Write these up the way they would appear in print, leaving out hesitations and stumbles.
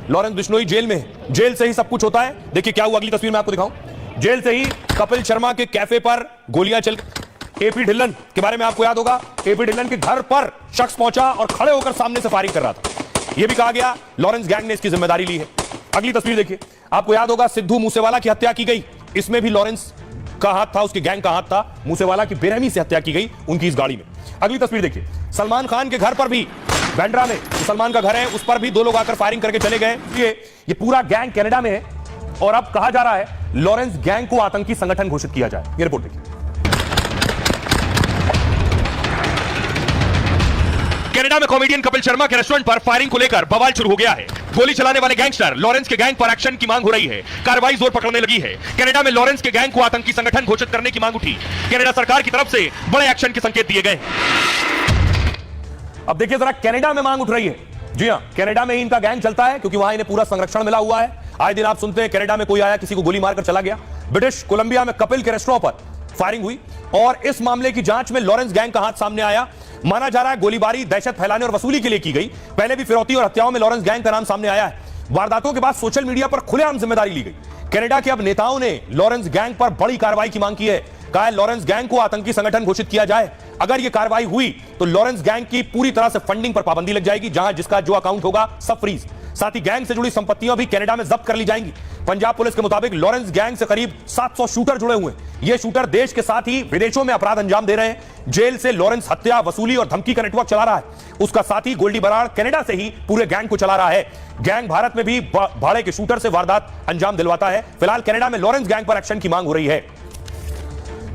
Lawrence Bishnoi jail में है। Jail से ही सब कुछ होता है। देखिए क्या हुआ, अगली तस्वीर में आपको दिखाऊं। जेल से ही कपिल शर्मा के कैफे पर गोलियां चल। एपी ढिल्लन के बारे में आपको याद होगा, एपी ढिल्लन के घर पर शख्स पहुंचा और खड़े होकर सामने से फायरिंग कर रहा था। यह भी कहा गया लॉरेंस गैंग ने इसकी जिम्मेदारी ली है। अगली तस्वीर देखिए, आपको याद होगा सिद्धू मूसेवाला की हत्या की गई, इसमें भी लॉरेंस का हाथ था, उसके गैंग का हाथ था। मूसेवाला की बेरहमी से हत्या की गई उनकी इस गाड़ी में। अगली तस्वीर देखिए, सलमान खान के घर पर भी बैंड्रा में सलमान का घर है, उस पर भी दो लोग आकर फायरिंग करके चले गए। ये पूरा गैंग कनाडा में है और अब कहा जा रहा है लॉरेंस गैंग को आतंकी संगठन घोषित किया जाए। ये रिपोर्ट देखिए। कनाडा में कॉमेडियन कपिल शर्मा के रेस्टोरेंट पर फायरिंग को लेकर बवाल शुरू हो गया है। गोली चलाने वाले गैंगस्टर लॉरेंस के गैंग पर एक्शन की मांग हो रही है। कार्रवाई जोर पकड़ने लगी है। कनाडा में लॉरेंस के गैंग को आतंकी संगठन घोषित करने की मांग उठी। कनाडा सरकार की तरफ से बड़े एक्शन के संकेत दिए गए। अब देखिए जरा, कनाडा में मांग उठ रही है। जी हां, कनाडा में ही इनका गैंग चलता है क्योंकि वहां इन्हें पूरा संरक्षण मिला हुआ है। आए दिन आप सुनते हैं कनाडा में कोई आया, किसी को गोली मारकर चला गया। ब्रिटिश कोलंबिया में कपिल के रेस्टोरेंट पर फायरिंग हुई और इस मामले की जांच में लॉरेंस गैंग का हाथ सामने आया। माना जा रहा है गोलीबारी दहशत फैलाने और वसूली के लिए की गई। पहले भी फिरौती और हत्याओं में लॉरेंस गैंग का नाम सामने आया है। वारदातों के बाद सोशल मीडिया पर खुलेआम जिम्मेदारी ली गई। कनाडा के अब नेताओं ने लॉरेंस गैंग पर बड़ी कार्रवाई की मांग की है। कहा है लॉरेंस गैंग को आतंकी संगठन घोषित किया जाए। अगर यह कार्रवाई हुई तो लॉरेंस गैंग की पूरी तरह से फंडिंग पर पाबंदी लग जाएगी, जहां जिसका जो अकाउंट होगा सब फ्रीज। साथ ही गैंग से जुड़ी संपत्तियां भी कनाडा में जब्त कर ली जाएंगी। पंजाब पुलिस के मुताबिक लॉरेंस गैंग से करीब 700 शूटर जुड़े हुए हैं। ये शूटर देश के साथ ही विदेशों में अपराध अंजाम दे रहे हैं। जेल से लॉरेंस हत्या, वसूली और धमकी का नेटवर्क चला रहा है। उसका साथी गोल्डी बराड़ कनाडा से ही पूरे गैंग को चला रहा है। गैंग भारत में भी भाड़े के शूटर से वारदात अंजाम दिलवाता है। फिलहाल कनाडा में लॉरेंस गैंग पर एक्शन की मांग हो रही है।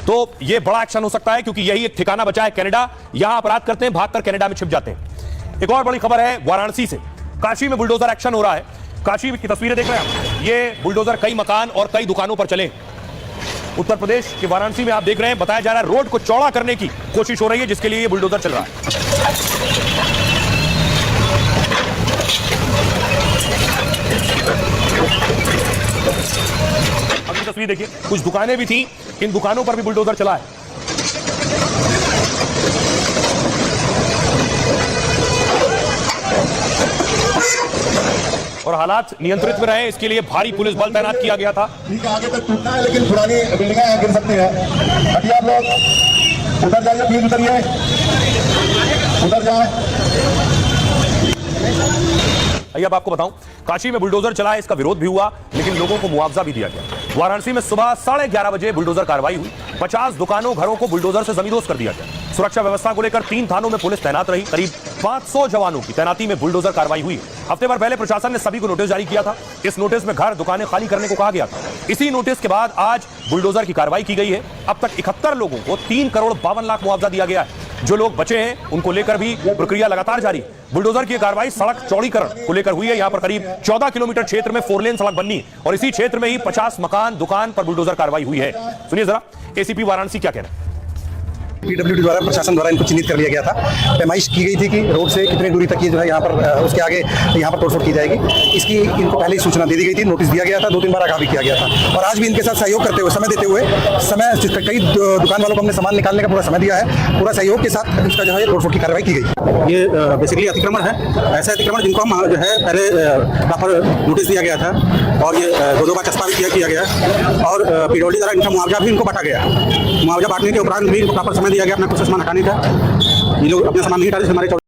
तो यह बड़ा एक्शन हो सकता है क्योंकि यही एक ठिकाना बचा है कनाडा। यहां अपराध करते हैं, भागकर कनाडा में छिप जाते हैं। एक और बड़ी खबर है वाराणसी से। काशी में बुलडोजर एक्शन हो रहा है। काशी की तस्वीरें देख रहे हैं आप। ये बुलडोजर कई मकान और कई दुकानों पर चले। उत्तर प्रदेश के वाराणसी में आप देख रहे हैं, बताया जा रहा है रोड को चौड़ा करने की कोशिश हो रही है, जिसके लिए ये बुलडोजर चल रहा है। अगली तस्वीर देखिए, कुछ दुकानें भी थी, इन दुकानों पर भी बुलडोजर चला है। और हालात नियंत्रित में रहे, इसके लिए भारी पुलिस बल तैनात किया गया था। आगे तक टूटना है, लेकिन पुरानी बिल्डिंगें गिर सकती हैं। हटिए आप लोग, उधर जाइए, प्लीज उतरिए, उधर जाए। अब आपको बताऊं, काशी में बुलडोजर चला है, इसका विरोध भी हुआ, लेकिन लोगों को मुआवजा भी दिया गया। वाराणसी में सुबह 11:30 बजे बुलडोजर कार्रवाई हुई। 50 दुकानों, घरों को बुलडोजर से जमींदोज कर दिया गया। सुरक्षा व्यवस्था को लेकर 3 थानों में पुलिस तैनात रही। करीब 500 जवानों की तैनाती में बुलडोजर कार्रवाई हुई। हफ्ते भर पहले प्रशासन ने सभी को नोटिस जारी किया था। इस नोटिस में घर, दुकानें खाली करने को कहा गया था। इसी नोटिस के बाद आज बुलडोजर की कार्रवाई की गई है। अब तक 71 लोगों को 3 करोड़ 52 लाख मुआवजा दिया गया है। जो लोग बचे हैं उनको लेकर भी प्रक्रिया लगातार जारी। बुलडोजर की कार्रवाई सड़क चौड़ीकरण को लेकर हुई है। यहां पर करीब 14 किलोमीटर क्षेत्र में 4 लेन सड़क बननी और इसी क्षेत्र में ही 50 मकान, दुकान पर बुलडोजर कार्रवाई हुई है। सुनिए जरा एसीपी वाराणसी क्या कह रहे हैं। पीडब्ल्यूडी द्वारा, प्रशासन द्वारा इनको चिन्हित कर लिया गया था। पैमाइश की गई थी कि रोड से कितनी दूरी तक ये जो है यहाँ पर उसके आगे यहाँ पर तोड़फोड़ की जाएगी। इसकी इनको पहले ही सूचना दे दी गई थी, नोटिस दिया गया था, 2-3 बार आगाह भी किया गया था। और आज भी इनके साथ सहयोग करते हुए, समय देते हुए, कई दुकान वालों को हमने सामान निकालने का पूरा समय दिया है। पूरा सहयोग के साथ इसका जो है तोड़फोड़ की कार्रवाई की गई। ये बेसिकली अतिक्रमण है, ऐसा अतिक्रमण जिनको हम जो है पहले प्रॉपर नोटिस दिया गया था और ये 2-2 बार चस्पा भी किया गया और पीडब्ल्यूडी द्वारा इनका मुआवजा भी इनको बांटा गया। मुआवजा बांटने के उपरांत भी इनको प्रॉपर समय दिया गया अपना कुछ सामान हटाने का। ये लोग अपना सामान नहीं हटा रहे, हमारे